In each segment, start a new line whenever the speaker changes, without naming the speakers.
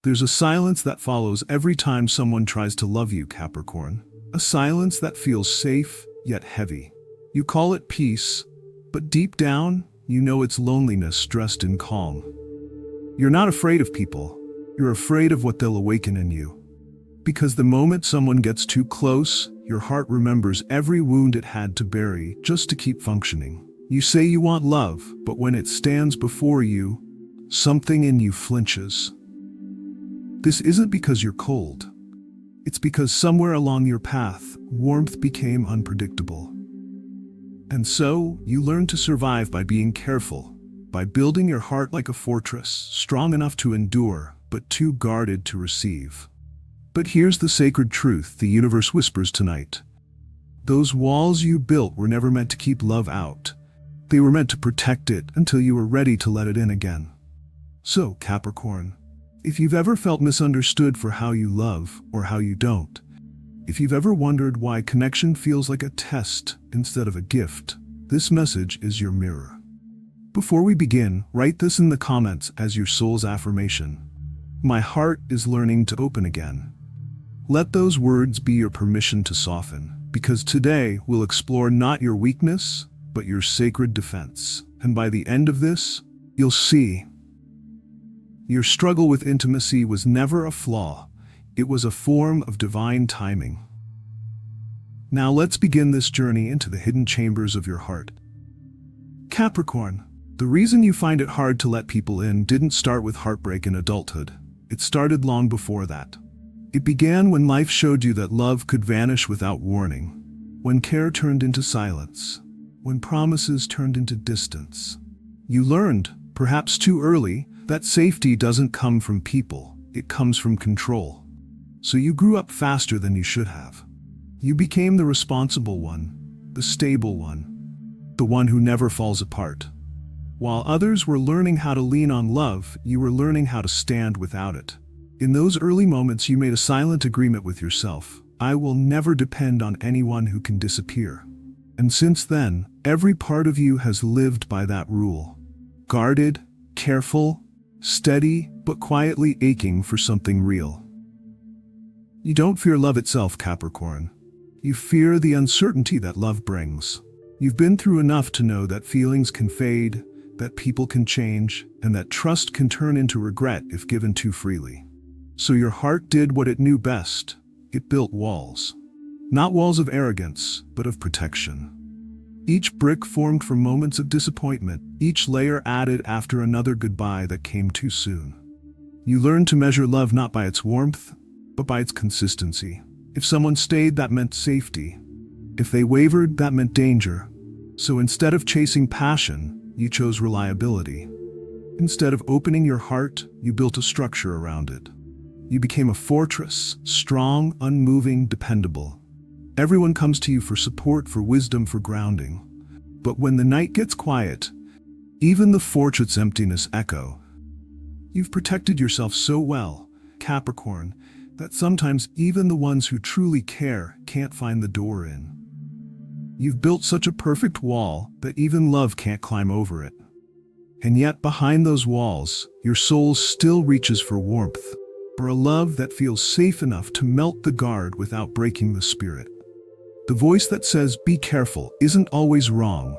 There's a silence that follows every time someone tries to love you, Capricorn. A silence that feels safe, yet heavy. You call it peace, but deep down, you know it's loneliness dressed in calm. You're not afraid of people. You're afraid of what they'll awaken in you. Because the moment someone gets too close, your heart remembers every wound it had to bury just to keep functioning. You say you want love, but when it stands before you, something in you flinches. This isn't because you're cold. It's because somewhere along your path, warmth became unpredictable. And so, you learn to survive by being careful, by building your heart like a fortress, strong enough to endure, but too guarded to receive. But here's the sacred truth the universe whispers tonight. Those walls you built were never meant to keep love out. They were meant to protect it until you were ready to let it in again. So, Capricorn, if you've ever felt misunderstood for how you love or how you don't, if you've ever wondered why connection feels like a test instead of a gift, this message is your mirror. Before we begin, write this in the comments as your soul's affirmation. My heart is learning to open again. Let those words be your permission to soften, because today we'll explore not your weakness, but your sacred defense. And by the end of this, you'll see. Your struggle with intimacy was never a flaw. It was a form of divine timing. Now let's begin this journey into the hidden chambers of your heart. Capricorn, the reason you find it hard to let people in didn't start with heartbreak in adulthood. It started long before that. It began when life showed you that love could vanish without warning, when care turned into silence, when promises turned into distance. You learned, perhaps too early, that safety doesn't come from people, it comes from control. So you grew up faster than you should have. You became the responsible one, the stable one, the one who never falls apart. While others were learning how to lean on love, you were learning how to stand without it. In those early moments, you made a silent agreement with yourself. I will never depend on anyone who can disappear. And since then, every part of you has lived by that rule. Guarded, careful, steady, but quietly aching for something real. You don't fear love itself, Capricorn. You fear the uncertainty that love brings. You've been through enough to know that feelings can fade, that people can change, and that trust can turn into regret if given too freely. So your heart did what it knew best. It built walls. Not walls of arrogance, but of protection. Each brick formed from moments of disappointment, each layer added after another goodbye that came too soon. You learned to measure love not by its warmth, but by its consistency. If someone stayed, that meant safety. If they wavered, that meant danger. So instead of chasing passion, you chose reliability. Instead of opening your heart, you built a structure around it. You became a fortress, strong, unmoving, dependable. Everyone comes to you for support, for wisdom, for grounding. But when the night gets quiet, even the fortrett's emptiness echo. You've protected yourself so well, Capricorn, that sometimes even the ones who truly care can't find the door in. You've built such a perfect wall that even love can't climb over it. And yet behind those walls, your soul still reaches for warmth, for a love that feels safe enough to melt the guard without breaking the spirit. The voice that says, "Be careful," isn't always wrong.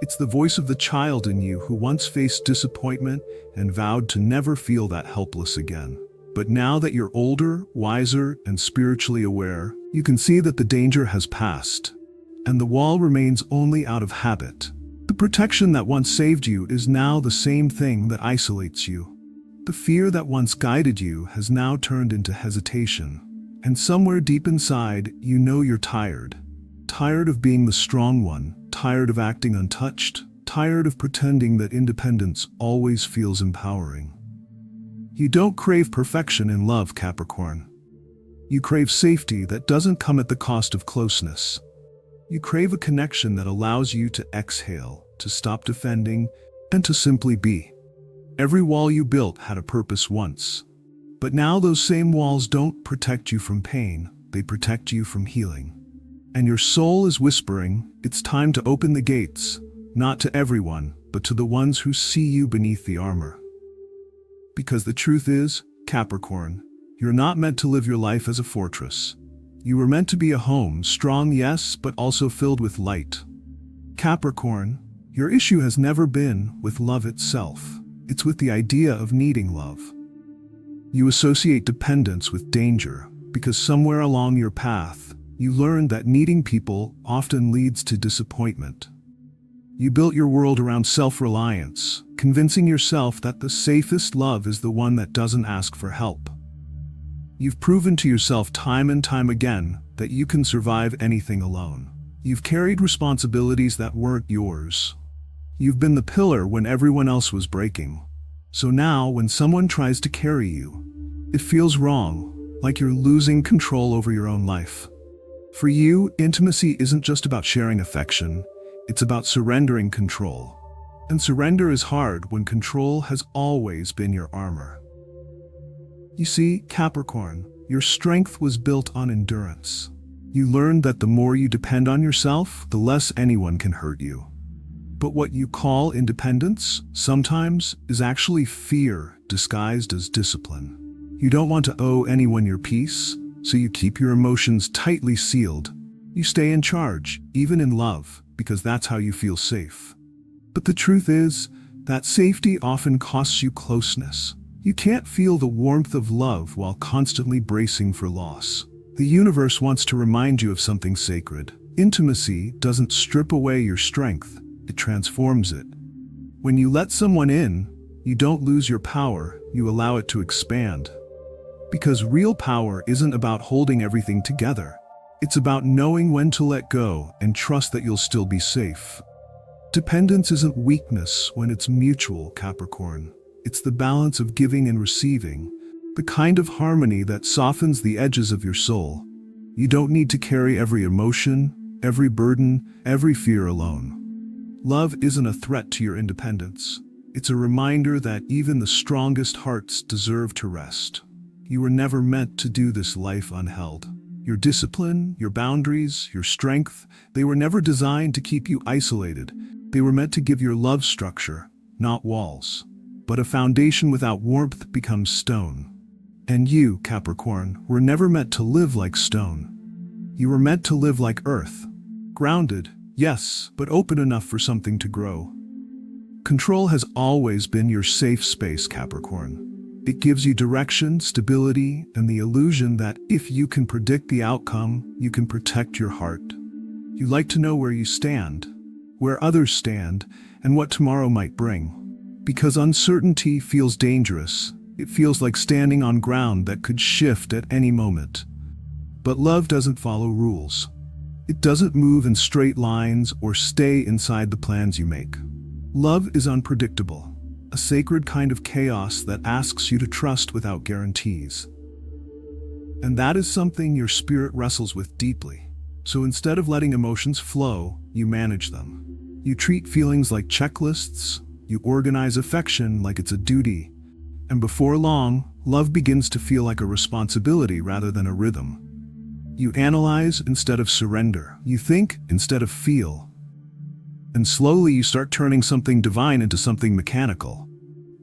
It's the voice of the child in you who once faced disappointment and vowed to never feel that helpless again. But now that you're older, wiser, and spiritually aware, you can see that the danger has passed, and the wall remains only out of habit. The protection that once saved you is now the same thing that isolates you. The fear that once guided you has now turned into hesitation. And somewhere deep inside, you know you're tired. Tired of being the strong one, tired of acting untouched, tired of pretending that independence always feels empowering. You don't crave perfection in love, Capricorn. You crave safety that doesn't come at the cost of closeness. You crave a connection that allows you to exhale, to stop defending, and to simply be. Every wall you built had a purpose once. But now those same walls don't protect you from pain, they protect you from healing. And your soul is whispering, it's time to open the gates, not to everyone, but to the ones who see you beneath the armor. Because the truth is, Capricorn, you're not meant to live your life as a fortress. You were meant to be a home, strong, yes, but also filled with light. Capricorn, your issue has never been with love itself. It's with the idea of needing love. You associate dependence with danger because somewhere along your path, you learned that needing people often leads to disappointment. You built your world around self-reliance, convincing yourself that the safest love is the one that doesn't ask for help. You've proven to yourself time and time again that you can survive anything alone. You've carried responsibilities that weren't yours. You've been the pillar when everyone else was breaking. So now, when someone tries to carry you, it feels wrong, like you're losing control over your own life. For you, intimacy isn't just about sharing affection, it's about surrendering control. And surrender is hard when control has always been your armor. You see, Capricorn, your strength was built on endurance. You learned that the more you depend on yourself, the less anyone can hurt you. But what you call independence, sometimes, is actually fear disguised as discipline. You don't want to owe anyone your peace, so you keep your emotions tightly sealed. You stay in charge, even in love, because that's how you feel safe. But the truth is, that safety often costs you closeness. You can't feel the warmth of love while constantly bracing for loss. The universe wants to remind you of something sacred. Intimacy doesn't strip away your strength, it transforms it. When you let someone in, you don't lose your power, you allow it to expand. Because real power isn't about holding everything together. It's about knowing when to let go and trust that you'll still be safe. Dependence isn't weakness when it's mutual, Capricorn. It's the balance of giving and receiving, the kind of harmony that softens the edges of your soul. You don't need to carry every emotion, every burden, every fear alone. Love isn't a threat to your independence. It's a reminder that even the strongest hearts deserve to rest. You were never meant to do this life unheld. Your discipline, your boundaries, your strength, they were never designed to keep you isolated. They were meant to give your love structure, not walls. But a foundation without warmth becomes stone. And you, Capricorn, were never meant to live like stone. You were meant to live like earth. Grounded, yes, but open enough for something to grow. Control has always been your safe space, Capricorn. It gives you direction, stability, and the illusion that if you can predict the outcome, you can protect your heart. You like to know where you stand, where others stand, and what tomorrow might bring. Because uncertainty feels dangerous, it feels like standing on ground that could shift at any moment. But love doesn't follow rules. It doesn't move in straight lines or stay inside the plans you make. Love is unpredictable, a sacred kind of chaos that asks you to trust without guarantees. And that is something your spirit wrestles with deeply. So instead of letting emotions flow, you manage them. You treat feelings like checklists, you organize affection like it's a duty, and before long, love begins to feel like a responsibility rather than a rhythm. You analyze instead of surrender. You think instead of feel. And slowly you start turning something divine into something mechanical.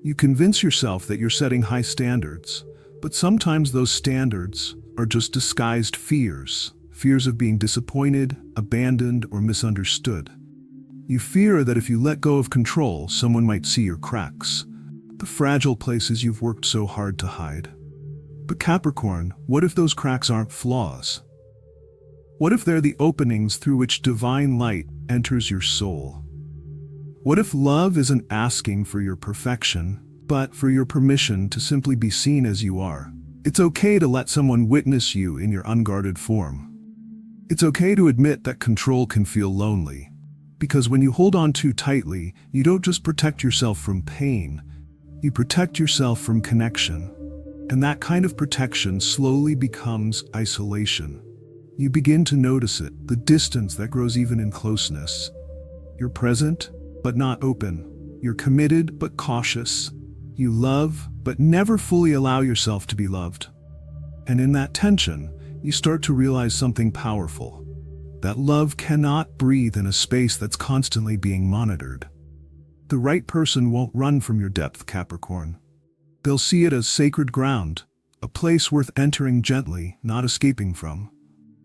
You convince yourself that you're setting high standards, but sometimes those standards are just disguised fears. Fears of being disappointed, abandoned, or misunderstood. You fear that if you let go of control, someone might see your cracks, the fragile places you've worked so hard to hide. But Capricorn, what if those cracks aren't flaws? What if they're the openings through which divine light enters your soul? What if love isn't asking for your perfection, but for your permission to simply be seen as you are? It's okay to let someone witness you in your unguarded form. It's okay to admit that control can feel lonely. Because when you hold on too tightly, you don't just protect yourself from pain, you protect yourself from connection. And that kind of protection slowly becomes isolation. You begin to notice it, the distance that grows even in closeness. You're present, but not open. You're committed, but cautious. You love, but never fully allow yourself to be loved. And in that tension, you start to realize something powerful. That love cannot breathe in a space that's constantly being monitored. The right person won't run from your depth, Capricorn. They'll see it as sacred ground, a place worth entering gently, not escaping from.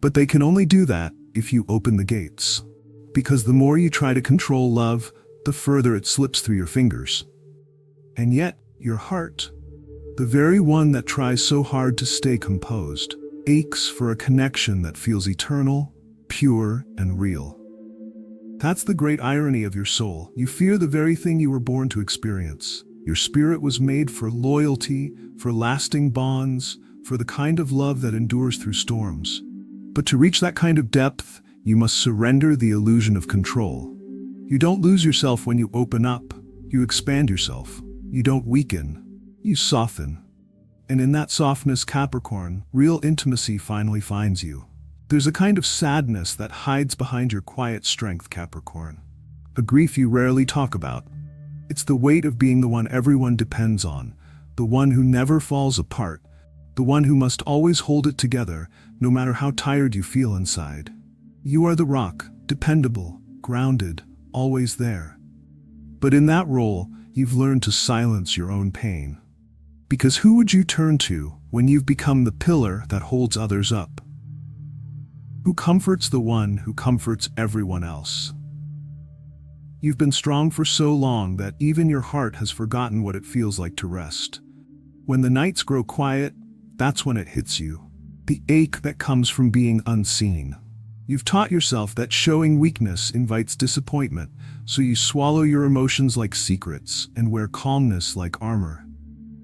But they can only do that if you open the gates. Because the more you try to control love, the further it slips through your fingers. And yet, your heart, the very one that tries so hard to stay composed, aches for a connection that feels eternal, pure, and real. That's the great irony of your soul. You fear the very thing you were born to experience. Your spirit was made for loyalty, for lasting bonds, for the kind of love that endures through storms. But to reach that kind of depth, you must surrender the illusion of control. You don't lose yourself when you open up. You expand yourself. You don't weaken. You soften. And in that softness, Capricorn, real intimacy finally finds you. There's a kind of sadness that hides behind your quiet strength, Capricorn. A grief you rarely talk about. It's the weight of being the one everyone depends on, the one who never falls apart, the one who must always hold it together, no matter how tired you feel inside. You are the rock, dependable, grounded, always there. But in that role, you've learned to silence your own pain. Because who would you turn to when you've become the pillar that holds others up? Who comforts the one who comforts everyone else? You've been strong for so long that even your heart has forgotten what it feels like to rest. When the nights grow quiet, that's when it hits you. The ache that comes from being unseen. You've taught yourself that showing weakness invites disappointment, so you swallow your emotions like secrets and wear calmness like armor.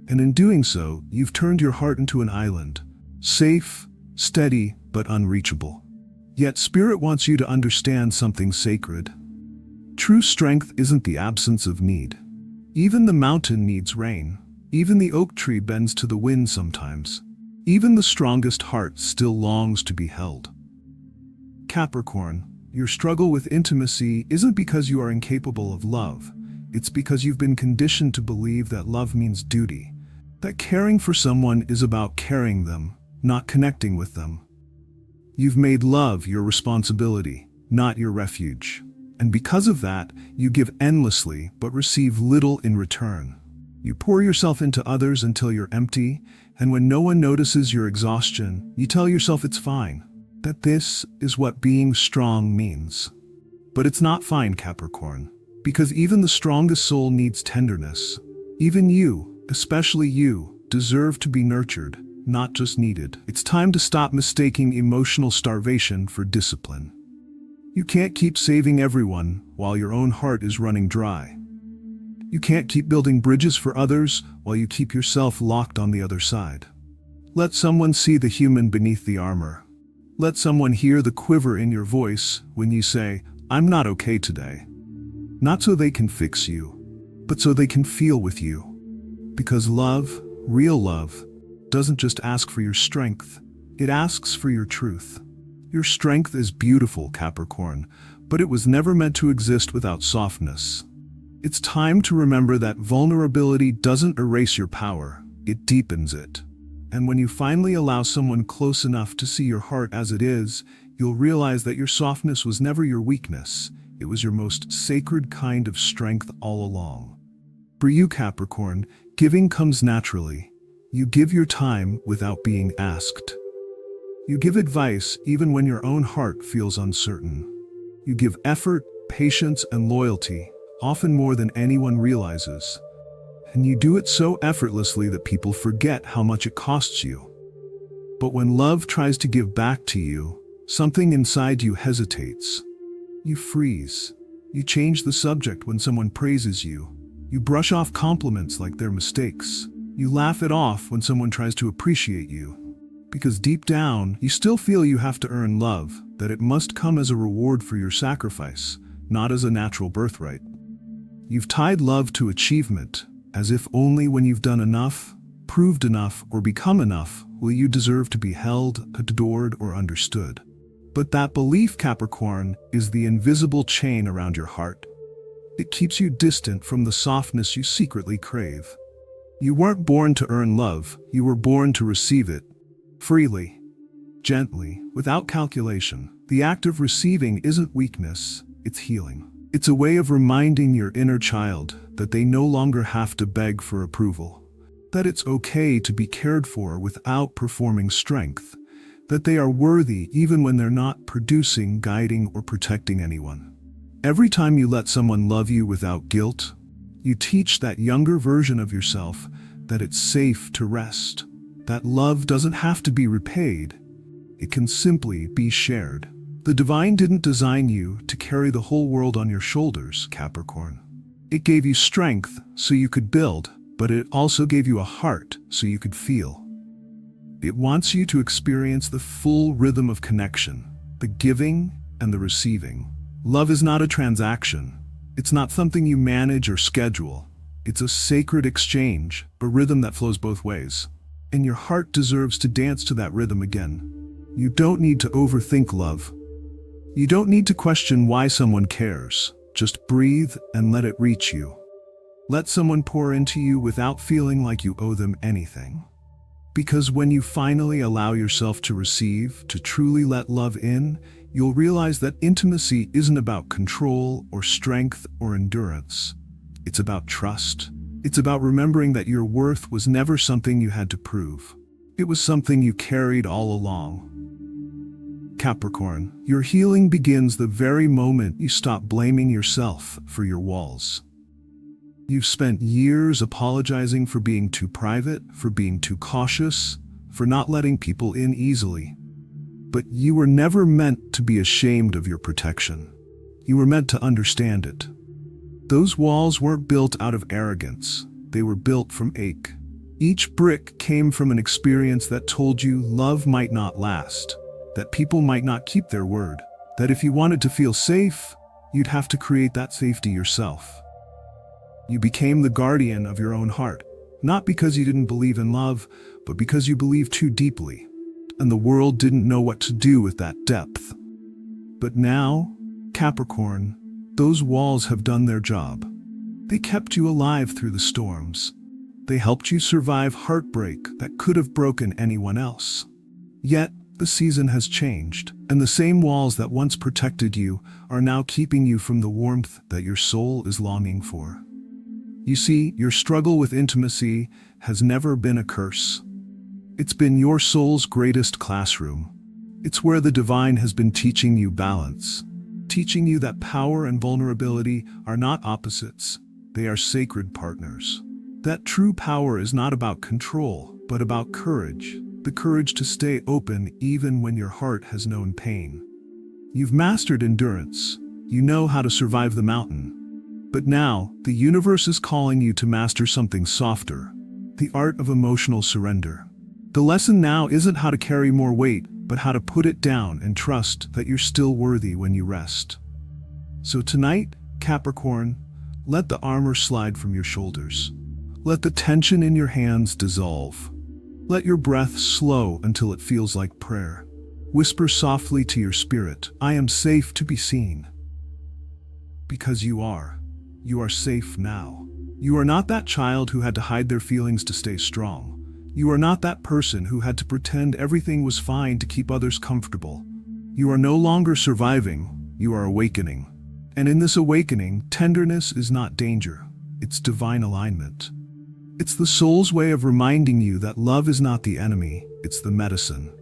And in doing so, you've turned your heart into an island, safe, steady, but unreachable. Yet Spirit wants you to understand something sacred. True strength isn't the absence of need. Even the mountain needs rain. Even the oak tree bends to the wind sometimes. Even the strongest heart still longs to be held. Capricorn, your struggle with intimacy isn't because you are incapable of love. It's because you've been conditioned to believe that love means duty. That caring for someone is about carrying them, not connecting with them. You've made love your responsibility, not your refuge. And because of that, you give endlessly but receive little in return. You pour yourself into others until you're empty, and when no one notices your exhaustion, you tell yourself it's fine, that this is what being strong means. But it's not fine, Capricorn, because even the strongest soul needs tenderness. Even you, especially you, deserve to be nurtured, not just needed. It's time to stop mistaking emotional starvation for discipline. You can't keep saving everyone while your own heart is running dry. You can't keep building bridges for others while you keep yourself locked on the other side. Let someone see the human beneath the armor. Let someone hear the quiver in your voice when you say, "I'm not okay today." Not so they can fix you, but so they can feel with you. Because love, real love, doesn't just ask for your strength, it asks for your truth. Your strength is beautiful, Capricorn, but it was never meant to exist without softness. It's time to remember that vulnerability doesn't erase your power, it deepens it. And when you finally allow someone close enough to see your heart as it is, you'll realize that your softness was never your weakness, it was your most sacred kind of strength all along. For you, Capricorn, giving comes naturally. You give your time without being asked. You give advice even when your own heart feels uncertain. You give effort, patience, and loyalty, often more than anyone realizes. And you do it so effortlessly that people forget how much it costs you. But when love tries to give back to you, something inside you hesitates. You freeze. You change the subject when someone praises you. You brush off compliments like they're mistakes. You laugh it off when someone tries to appreciate you. Because deep down, you still feel you have to earn love, that it must come as a reward for your sacrifice, not as a natural birthright. You've tied love to achievement, as if only when you've done enough, proved enough, or become enough, will you deserve to be held, adored, or understood. But that belief, Capricorn, is the invisible chain around your heart. It keeps you distant from the softness you secretly crave. You weren't born to earn love, you were born to receive it. Freely, gently, without calculation. The act of receiving isn't weakness, it's healing. It's a way of reminding your inner child that they no longer have to beg for approval. that it's okay to be cared for without performing strength, that they are worthy even when they're not producing, guiding, or protecting anyone. Every time you let someone love you without guilt, you teach that younger version of yourself that it's safe to rest, that love doesn't have to be repaid, it can simply be shared. The divine didn't design you to carry the whole world on your shoulders, Capricorn. It gave you strength so you could build, but it also gave you a heart so you could feel. It wants you to experience the full rhythm of connection, the giving and the receiving. Love is not a transaction. It's not something you manage or schedule. It's a sacred exchange, a rhythm that flows both ways. And your heart deserves to dance to that rhythm again. You don't need to overthink love. You don't need to question why someone cares. Just breathe and let it reach you. Let someone pour into you without feeling like you owe them anything. Because when you finally allow yourself to receive, to truly let love in, you'll realize that intimacy isn't about control or strength or endurance. It's about trust. It's about remembering that your worth was never something you had to prove. It was something you carried all along. Capricorn, your healing begins the very moment you stop blaming yourself for your walls. You've spent years apologizing for being too private, for being too cautious, for not letting people in easily. But you were never meant to be ashamed of your protection. You were meant to understand it. Those walls weren't built out of arrogance. They were built from ache. Each brick came from an experience that told you love might not last, that people might not keep their word, that if you wanted to feel safe, you'd have to create that safety yourself. You became the guardian of your own heart, not because you didn't believe in love, but because you believed too deeply, and the world didn't know what to do with that depth. But now, Capricorn, those walls have done their job. They kept you alive through the storms. They helped you survive heartbreak that could have broken anyone else. Yet, the season has changed, and the same walls that once protected you are now keeping you from the warmth that your soul is longing for. You see, your struggle with intimacy has never been a curse. It's been your soul's greatest classroom. It's where the divine has been teaching you balance, teaching you that power and vulnerability are not opposites, they are sacred partners. That true power is not about control, but about courage, the courage to stay open even when your heart has known pain. You've mastered endurance. You know how to survive the mountain. But now, the universe is calling you to master something softer, the art of emotional surrender. The lesson now isn't how to carry more weight, but how to put it down and trust that you're still worthy when you rest. So tonight, Capricorn, let the armor slide from your shoulders. Let the tension in your hands dissolve. Let your breath slow until it feels like prayer. Whisper softly to your spirit, I am safe to be seen. Because you are. You are safe now. You are not that child who had to hide their feelings to stay strong. You are not that person who had to pretend everything was fine to keep others comfortable. You are no longer surviving, you are awakening. And in this awakening, tenderness is not danger, it's divine alignment. It's the soul's way of reminding you that love is not the enemy, it's the medicine.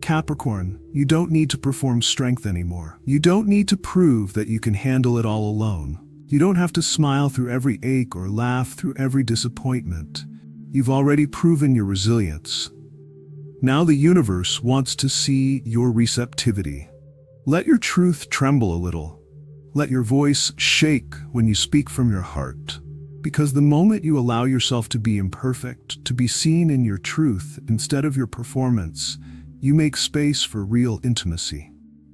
Capricorn, you don't need to perform strength anymore. You don't need to prove that you can handle it all alone. You don't have to smile through every ache or laugh through every disappointment. You've already proven your resilience. Now the universe wants to see your receptivity. Let your truth tremble a little. Let your voice shake when you speak from your heart. Because the moment you allow yourself to be imperfect, to be seen in your truth instead of your performance, you make space for real intimacy.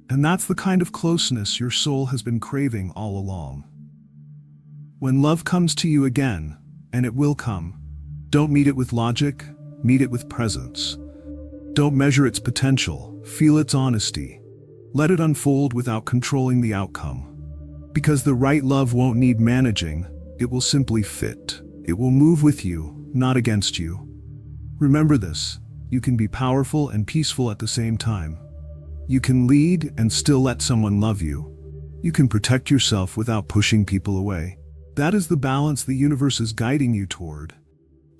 And that's the kind of closeness your soul has been craving all along. When love comes to you again, and it will come, don't meet it with logic, meet it with presence. Don't measure its potential, feel its honesty. Let it unfold without controlling the outcome. Because the right love won't need managing, it will simply fit. It will move with you, not against you. Remember this, you can be powerful and peaceful at the same time. You can lead and still let someone love you. You can protect yourself without pushing people away. That is the balance the universe is guiding you toward.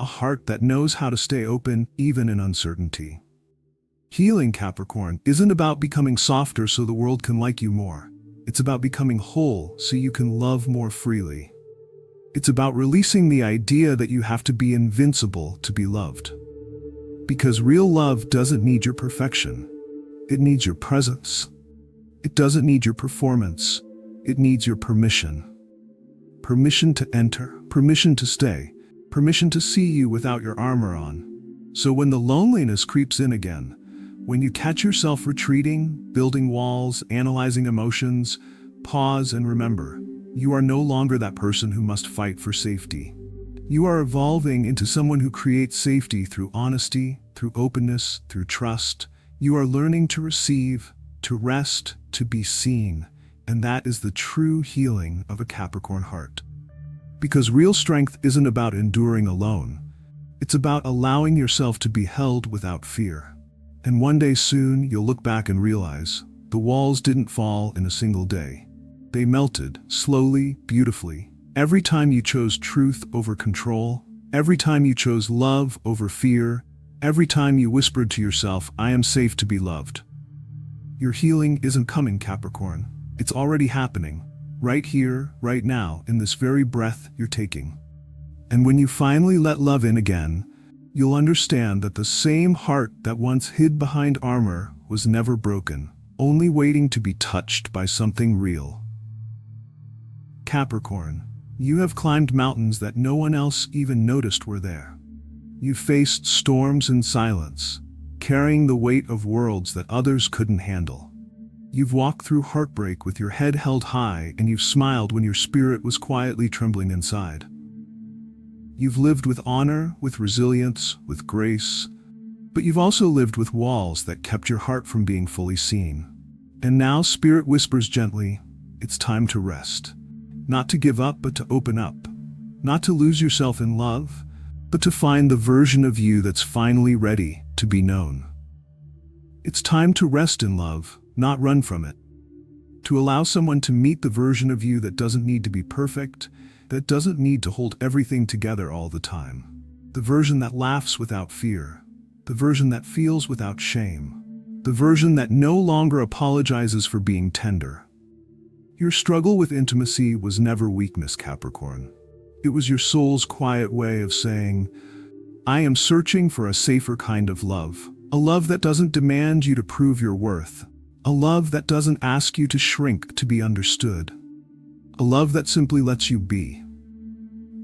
a heart that knows how to stay open even in uncertainty. Healing, Capricorn, isn't about becoming softer so the world can like you more. It's about becoming whole so you can love more freely. It's about releasing the idea that you have to be invincible to be loved. Because real love doesn't need your perfection. It needs your presence. It doesn't need your performance. It needs your permission. Permission to enter, permission to stay, permission to see you without your armor on. So when the loneliness creeps in again, when you catch yourself retreating, building walls, analyzing emotions, pause and remember, you are no longer that person who must fight for safety. You are evolving into someone who creates safety through honesty, through openness, through trust. You are learning to receive, to rest, to be seen, and that is the true healing of a Capricorn heart. Because real strength isn't about enduring alone. It's about allowing yourself to be held without fear. And one day soon, you'll look back and realize the walls didn't fall in a single day. They melted, slowly, beautifully. Every time you chose truth over control, every time you chose love over fear, every time you whispered to yourself, I am safe to be loved. Your healing isn't coming, Capricorn. It's already happening, right here, right now, in this very breath you're taking. And when you finally let love in again, you'll understand that the same heart that once hid behind armor was never broken, only waiting to be touched by something real. Capricorn, you have climbed mountains that no one else even noticed were there. You faced storms in silence, carrying the weight of worlds that others couldn't handle. You've walked through heartbreak with your head held high, and you've smiled when your spirit was quietly trembling inside. You've lived with honor, with resilience, with grace, but you've also lived with walls that kept your heart from being fully seen. And now Spirit whispers gently, it's time to rest. Not to give up, but to open up. Not to lose yourself in love, but to find the version of you that's finally ready to be known. It's time to rest in love, not run from it. To allow someone to meet the version of you that doesn't need to be perfect, that doesn't need to hold everything together all the time. The version that laughs without fear. The version that feels without shame. The version that no longer apologizes for being tender. Your struggle with intimacy was never weakness, Capricorn. It was your soul's quiet way of saying, I am searching for a safer kind of love. A love that doesn't demand you to prove your worth. A love that doesn't ask you to shrink to be understood. A love that simply lets you be.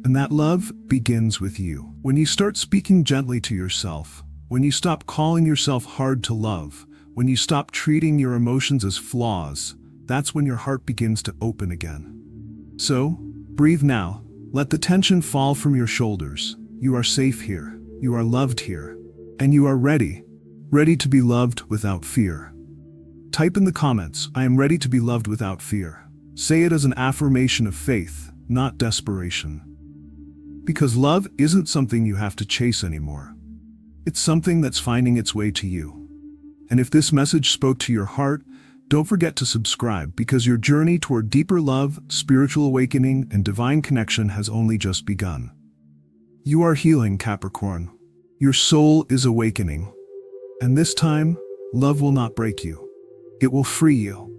And that love begins with you. When you start speaking gently to yourself, when you stop calling yourself hard to love, when you stop treating your emotions as flaws, that's when your heart begins to open again. So, breathe now. Let the tension fall from your shoulders. You are safe here. You are loved here. And you are ready to be loved without fear. Type in the comments, I am ready to be loved without fear. Say it as an affirmation of faith, not desperation. Because love isn't something you have to chase anymore. It's something that's finding its way to you. And if this message spoke to your heart, don't forget to subscribe, because your journey toward deeper love, spiritual awakening, and divine connection has only just begun. You are healing, Capricorn. Your soul is awakening. And this time, love will not break you. It will free you.